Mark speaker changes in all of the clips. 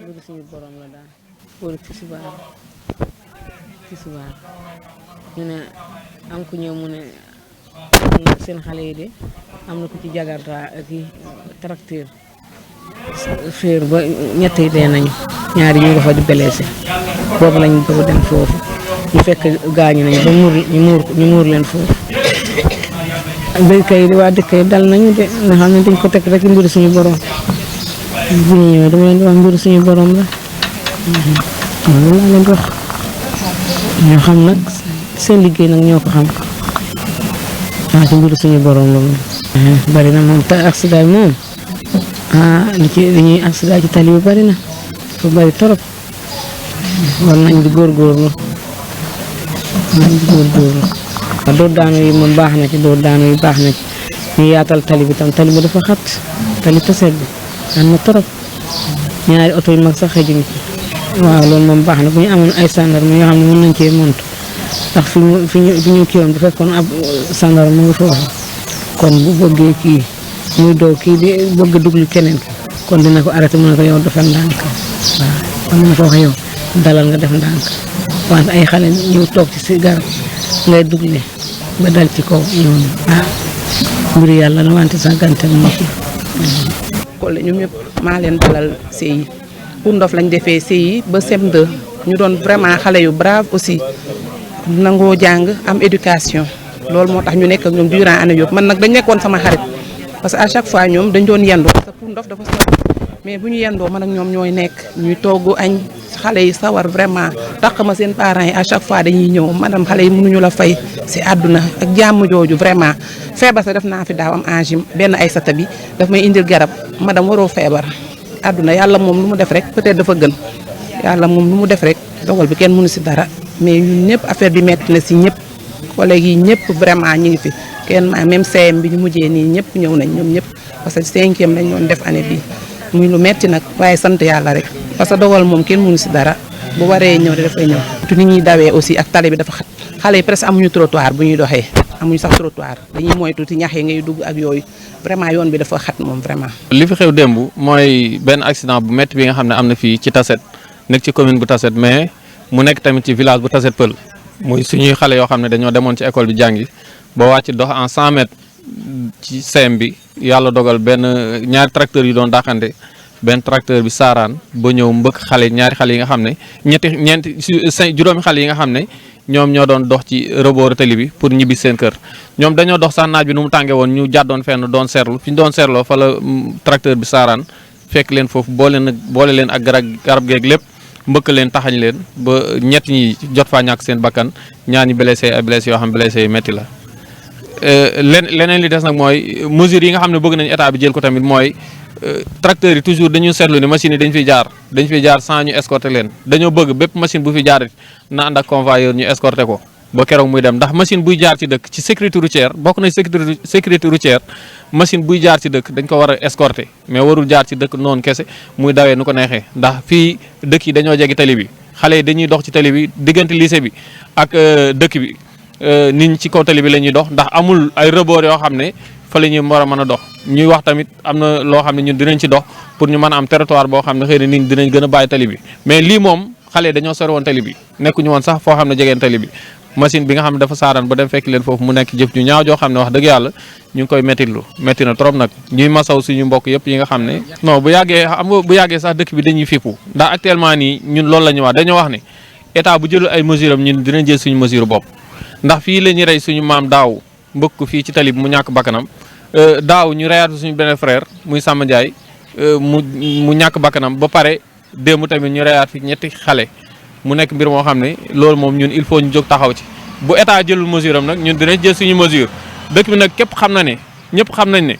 Speaker 1: mbiru suñu borom la daal. wóor ci subaar ñu ne am ku ñëw mu ne seen xale yi de am na ku ci jagarta ki tracteur féer ba ñett yi dee nañu ñaari ñu nga fa di blessé boobu lañ bëgg dem foofu ñu fekk gaañu nañu ba ñu muur leen foofu béykat yi waa dëkk yi dal nañu de nga xam ne dañ ko teg rek mbiru suñu borom bu ñu ñëwee dama leen di wax mbiru suñu borom la loolu laa leen di wax ñoo xam nag seen liggéey nag ñoo ko xam waaw ci mbiru suñu borom la moom bari na moom te accident moom li ñuy accident ci tali bi bari na fu bari torop war nañ di góorgóorlu waaw dóor daanu yi moom baax na ci dóor daanu yi baax na ci ñu yaatal tali bi tam tali bi dafa xat tali taseet bi am na torop ñaari oto yu mag sax xëjuñu ci waaw loolu moom baax na bu ñu amoon ay gendarme yoo xam ne mën nañ cee montu ndax fi ñu kiiwoon bu fekkoon ab gendarme mu ngi foofu kon bu bëggee kii muy doo kii di bëgg duglu keneen ki kon dina ko arrêté mu ne ko yow defal ndànk waaw kon dina ko wax yow dalal nga def ndànk wante ay xale ñu toog ci si garab ngay dugle ba dal ci kaw ñoom mbiri yàlla la wante sax gante mu noppi
Speaker 2: Kole ñoom ñëpp maa leen dalal CI Pour Ndof lañ defee CI ba CM2 ñu doon vraiment xale yu brave aussi nangoo jàng am éducation loolu moo tax ñu nekk ak ñoom durant année yëpp man nag dañ nekkoon sama xarit parce que à chaque fois ñoom dañ doon yendoo parce que Pour Ndof dafa sori mais bu ñu yendoo man ak ñoom ñooy nekk ñuy togg añ xale yi sawar vraiment tax ma seen parents yi à chaque fois dañuy ñëw madame xale yi mënuñu la fay si àdduna ak jàmm jooju vraiment feebar sa def naa fi daaw am angine benn ay sata bi daf may indil garab madame waroo feebar àdduna yàlla moom lu mu def rek peut-être dafa gën yàlla moom lu mu def rek dogal bi kenn mënu si dara mais ñun ñëpp affaire bi metti na si ñëpp collègues yi ñëpp vraiment ñu ngi fi kenn même CM bi ñu mujjee nii ñëpp ñëw nañ ñoom ñëpp parce que 5e lañ doon def année bi muy lu metti nag waaye sant yàlla rek parce que dogal moom kenn mënu si dara bu waree ñëw de dafay ñëw tu ni ñuy dawee aussi ak tali bi dafa xat xale yi presque amuñu trottoir bu ñuy doxee amuñu sax trottoir dañuy moytu ci ñax yi ngay dugg ak yooyu vraiment yoon bi dafa xat moom vraiment.
Speaker 3: li fi xew démb mooy benn accident bu métti bi nga xam ne am na fii ci Tassette nekk ci commune bu Tassette mais mu nekk tamit ci village bu Tassette Pël muy suñuy xale yoo xam ne dañoo demoon ci école bi jàngi ba wàcc dox en 100 mètres ci CM bi yàlla dogal benn ñaari tracteurs yu doon dàqante benn tracteur bi saaraan ba ñëw mbëkk ñaari xale yi nga xam ne juróomi xale yi nga xam ne ñoom ñoo doon dox ci rebooru tali bi pour ñibbi seen kër ñoom dañoo dox sax naaj bi nu mu tàngee woon ñu jàddoon fenn doon seerlu fi ñu doon seerloo fa la tracteur bi saaraan fekk leen foofu boole leen ak garab geeg lépp mbëkk leen taxañ leen ba ñett ñi jot faa ñàkk seen bakkan ñaar ñi blessé ay blessé yoo xam blessé yi métti la. leneen li des nag mooy mesures yi nga xam ne bëgg nañu état bi jël ko tamit mooy tracteurs yi toujours dañu seetlu ne machines yi dañ fiy jaar sans ñu escorter leen dañoo bëgg bépp machine bu fi jaar na ànd ak convoyeur ñu escorter ko ba keroog muy dem ndax machine buy jaar ci dëkk ci sécurité routière bokk na sécurité routière machine buy jaar ci dëkk dañ ko war a escorter mais warul jaar ci dëkk noonu kese muy dawee nu ko neexee ndax fii dëkk yi dañoo jege tali bi xale yi dañuy dox ci tali bi diggante lycée bi ak dëkk bi nit ñi ci kaw tali bi la ñuy dox ndax amul ay rebord yoo xam ne fa la ñuy war a mën a dox ñuy wax tamit am na loo xam ne ñun dinañ ci dox pour ñu mën a am territoire boo xam ne xëy na nit ñi dinañ gën a bàyyi tali bi mais lii moom xale yi dañoo sori woon tali bi nekkuñu woon sax foo xam ne jegeen tali bi machine bi nga xam ne dafa saaraan ba dem fekk leen foofu mu nekk jëf ñu ñaaw joo xam ne wax dëgg yàlla ñu ngi koy métti na trop nag ñuy masaw suñu mbokk yëpp yi nga xam ne non bu yàggee sax dëkk bi dañuy fippu ndax actuellement nii ñun loolu la ñu wax dañoo wax ne état bu jëlul ay mesure am ñun dinañ jël suñu mesure bopp ndax fii la ñuy rey suñu maam daaw mbëkk fii ci tali bi mu ñàkk bakkanam daaw ñu reyaat suñu benn frère muy Samba Ndiaye mu ñàkk bakkanam ba pare démb tamit ñu reyaat fi ñetti xale mu nekk mbir moo xam ne loolu moom ñun il faut ñu jóg taxaw ci bu état jëlul mesure am nag ñun dinañ jël suñu mesure dëkk bi nag képp xam na ne ñëpp xam nañ ne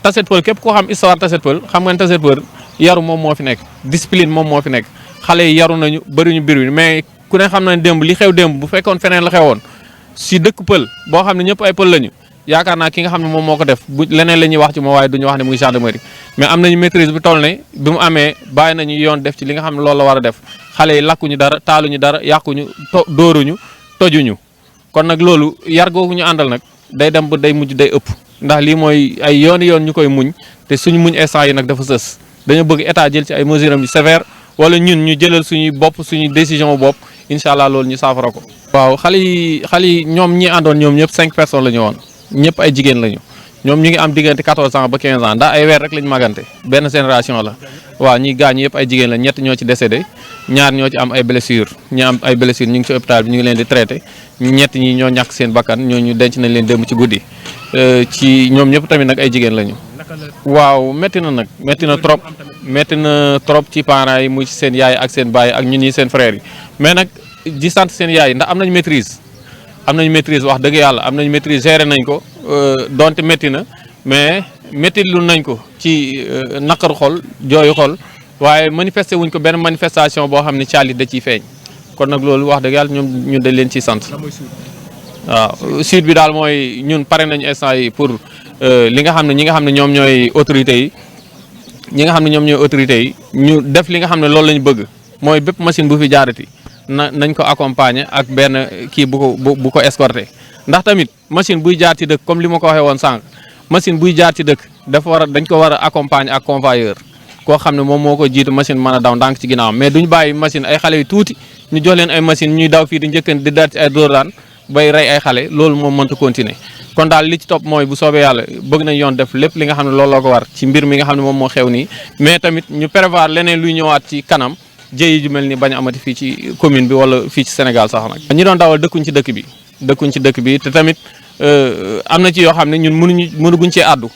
Speaker 3: Tassette Pël képp koo xam histoire Tassette Pël xam nga ne Tassette Pël yaru moom moo fi nekk discipline moom moo fi nekk xale yi yaru nañu bëriñu mbir mais ku ne xam na ne démb li xew démb bu fekkoon feneen la xewoon si dëkk pël boo xam ne ñëpp ay pël lañu yaakaar naa ki nga xam ne moom moo ko def bu leneen la ñuy wax ci moom waaye duñu wax ne mu ngi gendarmerie mais am nañu maîtrise bi toll ne bi mu amee bàyyi nañu yoon def ci li nga xam ne loolu la war a def xale yi lakkuñu dara taaluñu dara yàquñu dóoruñu tojuñu kon nag loolu yar googu ñu àndal nag day dem ba day mujj day ëpp ndax lii mooy ay yoon ñu koy muñ te suñu muñ instant yi nag dafa sës dañoo bëgg état jël ci ay mesures yu sévère wala ñun ñu jëlal suñu bopp suñu décision bopp incha allah loolu ñu saafara ko. waaw xale yi ñoom ñi àndoon ñoom ñëpp 5 personnes la ñu woon ñëpp ay jigéen lañu ñoom ñu ngi am diggante 14 ans ba 15 ans ndax ay weer rek lañu magante benn génération la waaw ñi gaañu yëpp ay jigéen la ñett ñoo ci décédé ñaar ñoo ci am ay blessures ñi am ay blessures ñu ngi ci hôpital bi ñu ngi leen di traité ñett ñi ñoo ñàkk seen bakkan ñooñu denc nañ leen démb ci guddi ci ñoom ñëpp tamit nag ay jigéen lañu. waaw métti na nag métti na trop ci parents yi muy ci seen yaay ak seen baay ak ñun ñi seen frères yi mais nag di sant seen yaay ndax am nañu maîtrise wax dëgg yàlla am nañu maîtrise géré nañ ko donte métti na mais métti lu nañ ko ci naqaru xol jooyu xol waaye manifesté wuñ ko benn manifestation boo xam ne caalit da ciy feeñ kon nag loolu wax dëgg yàlla ñun dañ leen ciy sant waaw suite bi daal mooy ñun pare nañu instant yi pour li nga xam ne ñi nga xam ne ñoom ñooy autorités yi ñu def li nga xam ne loolu lañu bëgg mooy bépp machine bu fi jaarati nañ ko accompagner ak benn kii bu ko escorter ndax tamit machine buy jaar ci dëkk comme li ma ko waxee woon sànq machine buy jaar ci dëkk dañ ko war a accompagner ak convoyeur koo xam ne moom moo ko jiitu machine mën a daw ndànk ci ginnaawam mais duñ bàyyi machine ay xale yu tuuti ñu jox leen ay machine ñuy daw fii di njëkkan di daal ci ay dóor daan bay rey ay xale loolu moom mënta continuer kon daal li ci topp mooy bu soobee yàlla bëgg nañ yoon def lépp li nga xam ne loolu la ko war ci mbir mi nga xam ne moom moo xew nii mais tamit ñu prévoir leneen luy ñëwaat ci kanam jëyi ju mel ni bañ a amati fii ci commune bi wala fii ci Sénégal sax nag. ñi doon dawal dëkkuñ ci dëkk bi te tamit am na ci yoo xam ne ñun mënuguñ cee àddu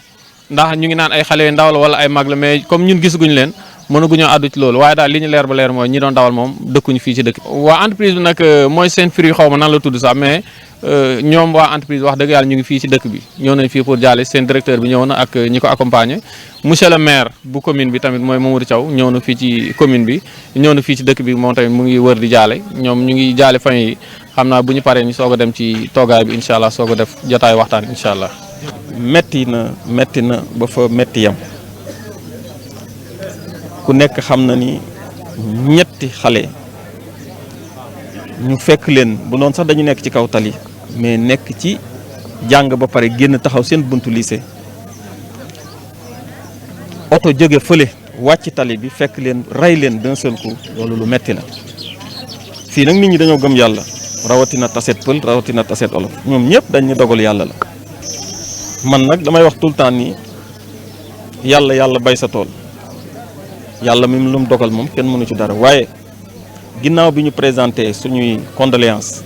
Speaker 3: ndax ñu ngi naan ay xale yu ndaw la wala ay mag la mais comme ñun gisaguñ leen mënaguñoo àddu ci loolu waaye daal li ñu leer ba leer mooy ñi doon dawal moom dëkkuñ fii ci dëkk bi. waa entreprise bi nag mooy seen fruit xaw ma nan la tudd sax mais ñoom waa entreprise wax dëgg yàlla ñu ngi fii ci dëkk bi ñëw nañ fii pour jaale seen directeur bi ñëw na ak ñi ko accompagner monsieur le maire bu commune bi tamit mooy Mamadou Thiaw ñëw na fii ci commune bi ñëw na fii ci dëkk bi moom tamit mu ngi wër di jaale ñoom ñu ngi jaale famille yi xam naa bu ñu paree ñu soog a dem ci toogaay bi incha allah soog a def jotaay waxtaan incha allah.
Speaker 4: metti na ba fa metti yam ku nekk xam na ni ñetti xale ñu fekk leen bu noonu sax dañu nekk ci kaw tali mais nekk ci jàng ba pare génn taxaw seen buntu lycée oto jóge fële wàcc tali bi fekk leen rey leen d'un seul coup loolu lu metti la fii nag nit ñi dañoo gëm yàlla rawatina taset pël rawatina taset olof ñoom ñëpp dañ ñu dogal yàlla la man nag damay wax tout le temps ni yàlla bay sa tool yàlla mi lu mu dogal moom kenn mënu ci dara waaye ginnaaw bi ñu présenté suñuy condoléances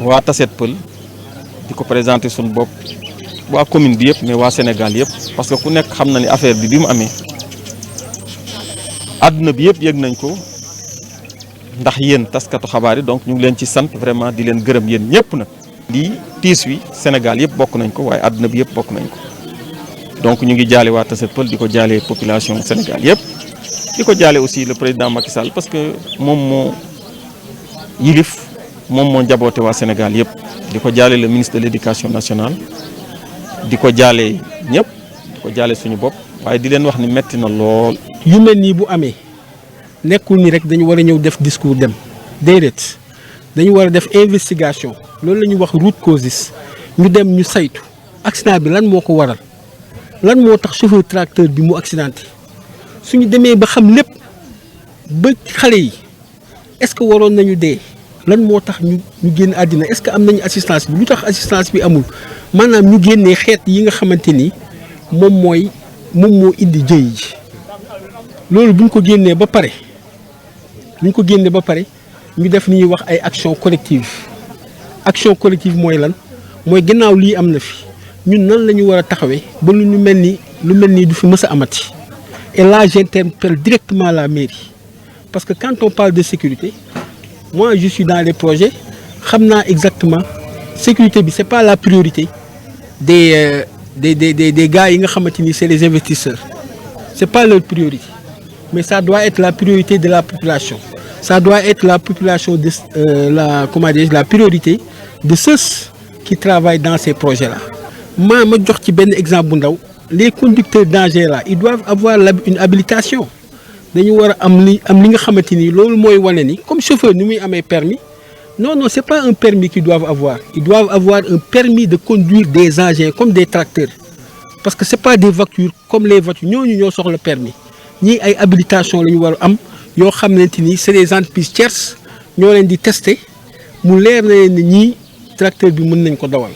Speaker 4: waa Tassette Peulh di ko présenté suñu bopp waa commune bi yëpp mais waa Sénégal yëpp parce que ku nekk xam na ni affaire bi mu amee àdduna bi yëpp yëg nañ ko ndax yéen taskatu xabaar yi donc ñu ngi leen ci sant vraiment di leen gërëm yéen ñëpp nag. lii tiis wi Sénégal yëpp bokk nañ ko waaye àdduna bi yëpp bokk nañ ko donc ñu ngi jaale waa Tassette Peulh di ko jaale population Sénégal yëpp di ko jaale aussi le président Macky Sall parce que moom moo yilif moom moo njaboote waa Sénégal yëpp di ko jaale le ministre de l'éducation nationale di ko jaale ñëpp di ko jaale suñu bopp waaye di leen wax ni metti na lool.
Speaker 5: yu mel nii bu amee nekkul ni rek dañu war a ñëw def discours dem déedéet dañu war a def investigation loolu la ñuy wax root causes ñu dem ñu saytu accident bi lan moo ko waral lan moo tax chauffeur tracteur bi mu accidenté suñu demee ba xam lépp ba xale yi est-ce que waroon nañu dee lan moo tax ñu génn àddina est-ce que am nañu assistance bi lu tax assistance bi amul maanaam ñu génnee xeet yi nga xamante ni moom moo indi jëy ji loolu bu ñu ko génnee ba pare ñu def li ñuy wax ay action collective mooy lan mooy gannaaw lii am na fi ñun nan la ñu war a taxawee ba lu mel nii du fi mës a amati et là j'interpelle directement la mairie parce que quand on parle de sécurité moi je suis dans les projets xam naa exactement sécurité bi c'est pas la priorité des gars yi nga xamante ni c'est les investisseurs c'est pas leur priorité mais ça doit être la priorité de la population. Ça doit être la population la priorité de ceux qui travaillent dans ces projets-là. Ma jox ci benn exemple bu ndaw les conducteurs d'engins là ils doivent avoir une habilitation dañu war a am li nga xamante ni loolu mooy wane ni comme chauffeur ni muy amee permis non c'est pas un permis qu'ils doivent avoir ils doivent avoir un permis de conduire des engins comme des tracteurs parce que c'est pas des voitures comme les voitures ñooñu ñoo soxla permis ñii ay habilitation la ñu war a am yoo xamante ni c'est des entreprises tierces ñoo leen di tester mu leer na leen ni ñii tracteur bi mën nañ ko dawal